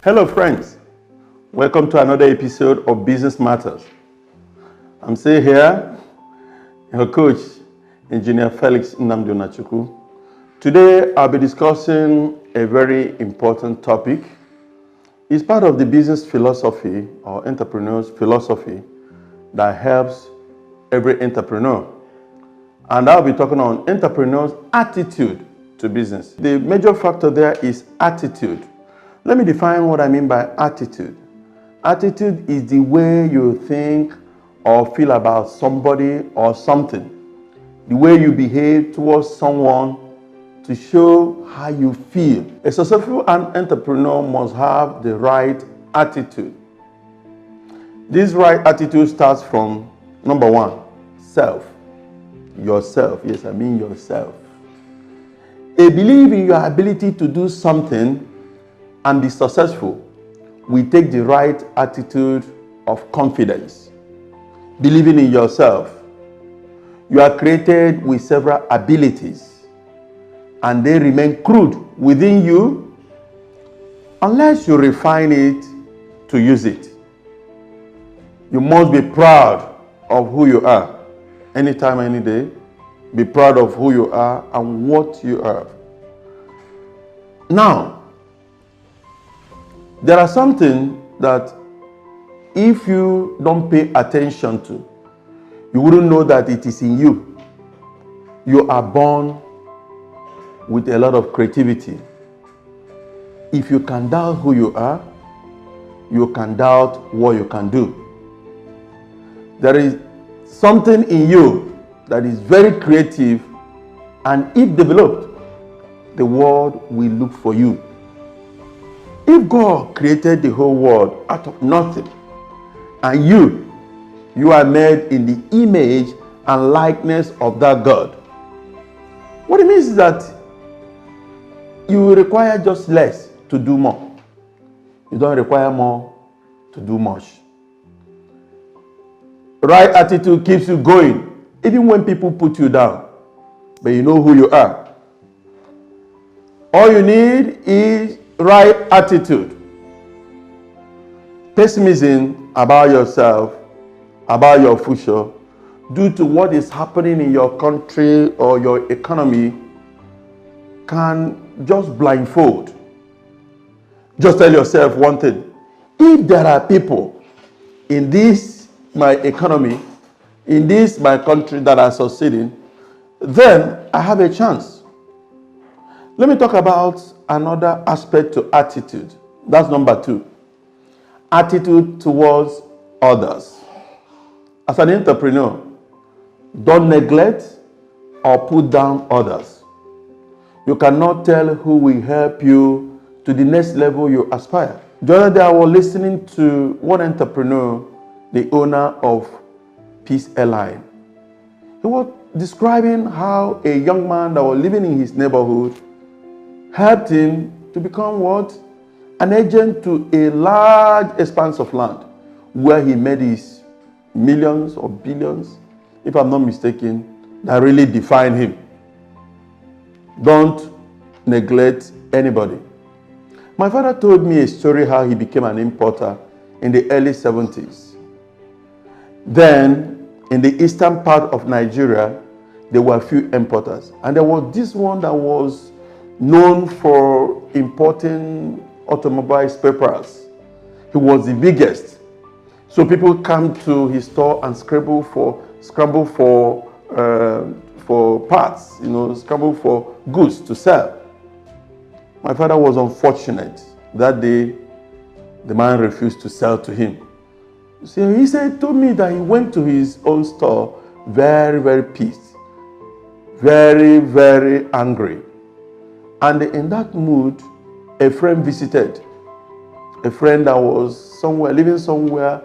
Hello friends, welcome to another episode of Business Matters. I'm still here, your coach, Engineer Felix Nnamdi Onachukwu. Today I'll be discussing a very important topic. It's part of the business philosophy or entrepreneur's philosophy that helps every entrepreneur. And I'll be talking on entrepreneur's attitude to business. The major factor there is attitude. Let me define what I mean by attitude. Attitude is the way you think or feel about somebody or something. The way you behave towards someone to show how you feel. A successful entrepreneur must have the right attitude. This right attitude starts from number one, self. Yourself. Yes, I mean yourself. A belief in your ability to do something and be successful will take the right attitude of confidence. Believing in yourself. You are created with several abilities and they remain crude within you unless you refine it to use it. You must be proud of who you are. Anytime, any day, be proud of who you are and what you are. Now, there are something that if you don't pay attention to, you wouldn't know that it is in you. You are born with a lot of creativity. If you can doubt who you are, you can doubt what you can do. There is something in you that is very creative, and if developed, the world will look for you. If God created the whole world out of nothing, and you are made in the image and likeness of that God, what it means is that you will require just less to do more. You don't require more to do much. Right attitude keeps you going, even when people put you down. But you know who you are. All you need is right attitude. Pessimism about yourself, about your future, due to what is happening in your country or your economy, can just blindfold. Just tell yourself one thing. If there are people in this my economy, in this my country that are succeeding, then I have a chance. Let me talk about another aspect to attitude. That's number two. Attitude towards others. As an entrepreneur, don't neglect or put down others. You cannot tell who will help you to the next level you aspire. The other day I was listening to one entrepreneur, the owner of Peace Airline. He was describing how a young man that was living in his neighborhood helped him to become what? An agent to a large expanse of land where he made his millions or billions, if I'm not mistaken, that really defined him. Don't neglect anybody. My father told me a story how he became an importer in the early 70s. Then, in the eastern part of Nigeria, there were a few importers. And there was this one that was known for importing automobile spare parts. He was the biggest. So people come to his store and scramble for parts, scramble for goods to sell. My father was unfortunate. That day, the man refused to sell to him. So he told me that he went to his own store very, very pissed, very, very angry. And in that mood, a friend visited. A friend that was living somewhere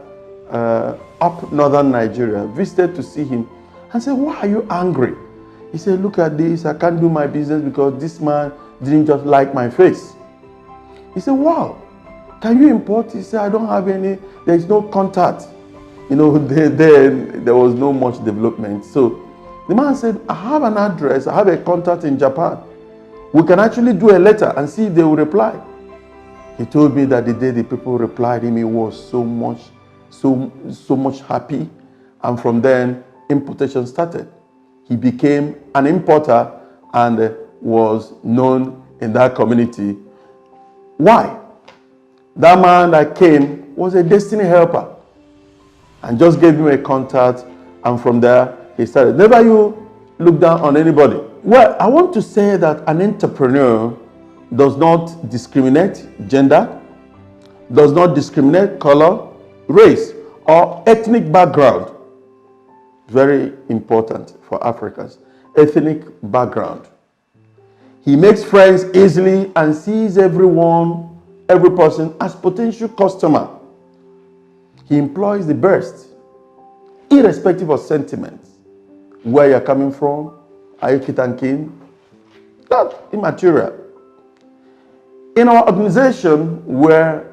up northern Nigeria, visited to see him and said, "Why are you angry?" He said, "Look at this, I can't do my business because this man didn't just like my face." He said, "Wow, can you import?" He said, "I don't have any, there is no contact." There was no much development. So the man said, "I have an address, I have a contact in Japan. We can actually do a letter and see if they will reply." He told me that the day the people replied him, he was so much happy. And from then, importation started. He became an importer and was known in that community. Why? That man that came was a destiny helper and just gave him a contact, and from there he started. Never you look down on anybody. Well, I want to say that an entrepreneur does not discriminate gender, does not discriminate color, race, or ethnic background. Very important for Africans. Ethnic background. He makes friends easily and sees every person as potential customer. He employs the best, irrespective of sentiments. Where you're coming from, are you kit and kin? Not immaterial. In our organization where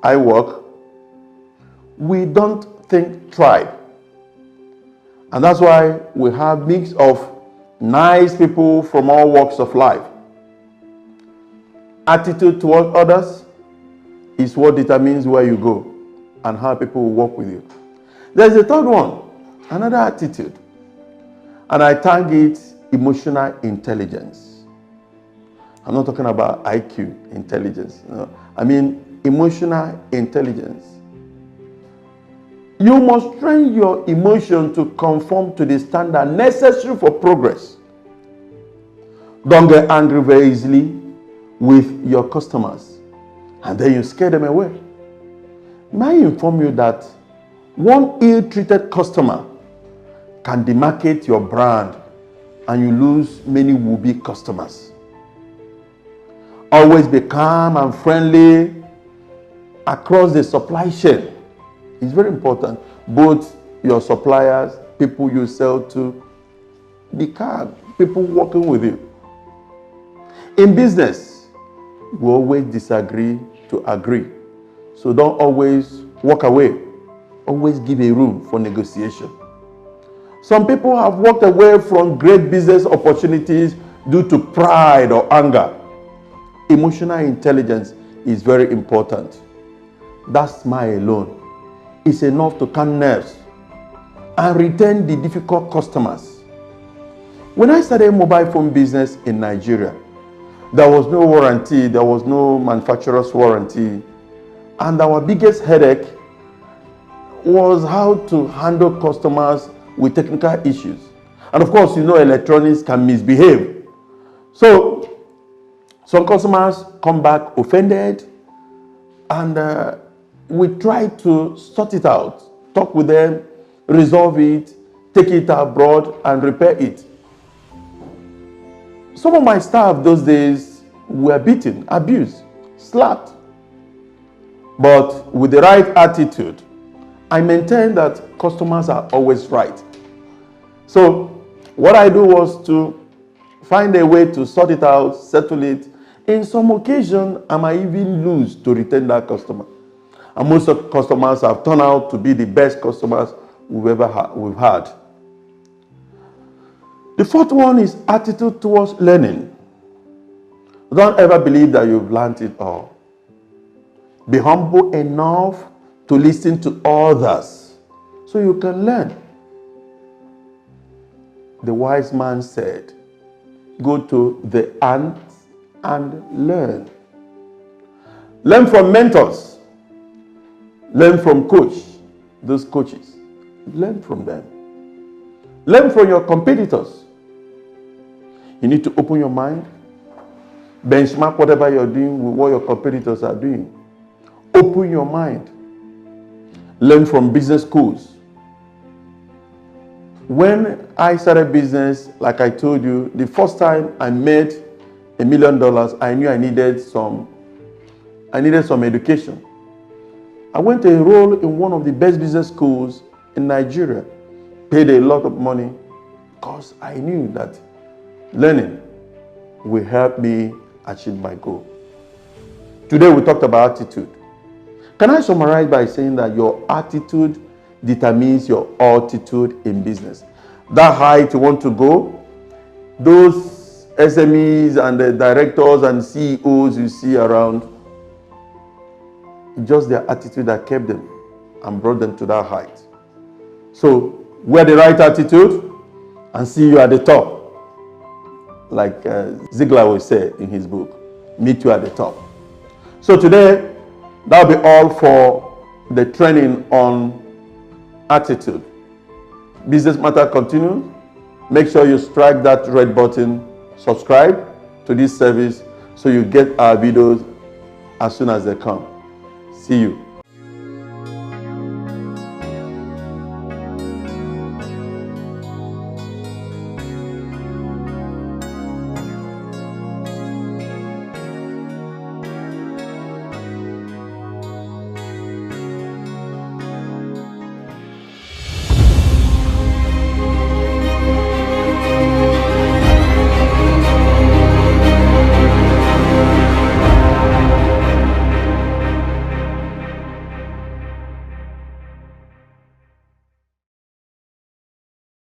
I work, we don't think tribe. And that's why we have mix of nice people from all walks of life. Attitude toward others is what determines where you go and how people will work with you. There's a third one, another attitude. And I tag it emotional intelligence. I'm not talking about IQ intelligence. No. I mean emotional intelligence. You must train your emotion to conform to the standard necessary for progress. Don't get angry very easily with your customers and then you scare them away. May I inform you that one ill-treated customer can demarcate your brand and you lose many would-be customers. Always be calm and friendly across the supply chain. It's very important. Both your suppliers, people you sell to, be calm. People working with you. In business, we always disagree to agree. So don't always walk away. Always give a room for negotiation. Some people have walked away from great business opportunities due to pride or anger. Emotional intelligence is very important. That smile alone is enough to calm nerves and retain the difficult customers. When I started mobile phone business in Nigeria, there was no warranty, there was no manufacturer's warranty, and our biggest headache was how to handle customers with technical issues. And of course, you know, electronics can misbehave. So some customers come back offended, and we try to sort it out, talk with them, resolve it, take it abroad and repair it. Some of my staff those days were beaten, abused, slapped. But with the right attitude, I maintain that customers are always right. So what I do was to find a way to sort it out, settle it. In some occasion, I might even lose to retain that customer. And most of the customers have turned out to be the best customers we've had. The fourth one is attitude towards learning. Don't ever believe that you've learned it all. Be humble enough to listen to others so you can learn. The wise man said, go to the ants and learn. Learn from mentors. Learn from those coaches. Learn from them. Learn from your competitors. You need to open your mind. Benchmark whatever you're doing with what your competitors are doing. Open your mind. Learn from business schools. When I started business, like I told you, the first time I made $1 million, I knew I needed some education. I went to enroll in one of the best business schools in Nigeria. Paid a lot of money because I knew that learning will help me achieve my goal. Today we talked about attitude. Can I summarize by saying that your attitude determines your altitude in business? That height you want to go, those SMEs and the directors and CEOs you see around, just their attitude that kept them and brought them to that height. So wear the right attitude and see you at the top. Like Ziegler will say in his book, meet you at the top. So today, that'll be all for the training on attitude. Business Matter continues. Make sure you strike that red button, subscribe to this service so you get our videos as soon as they come. See you.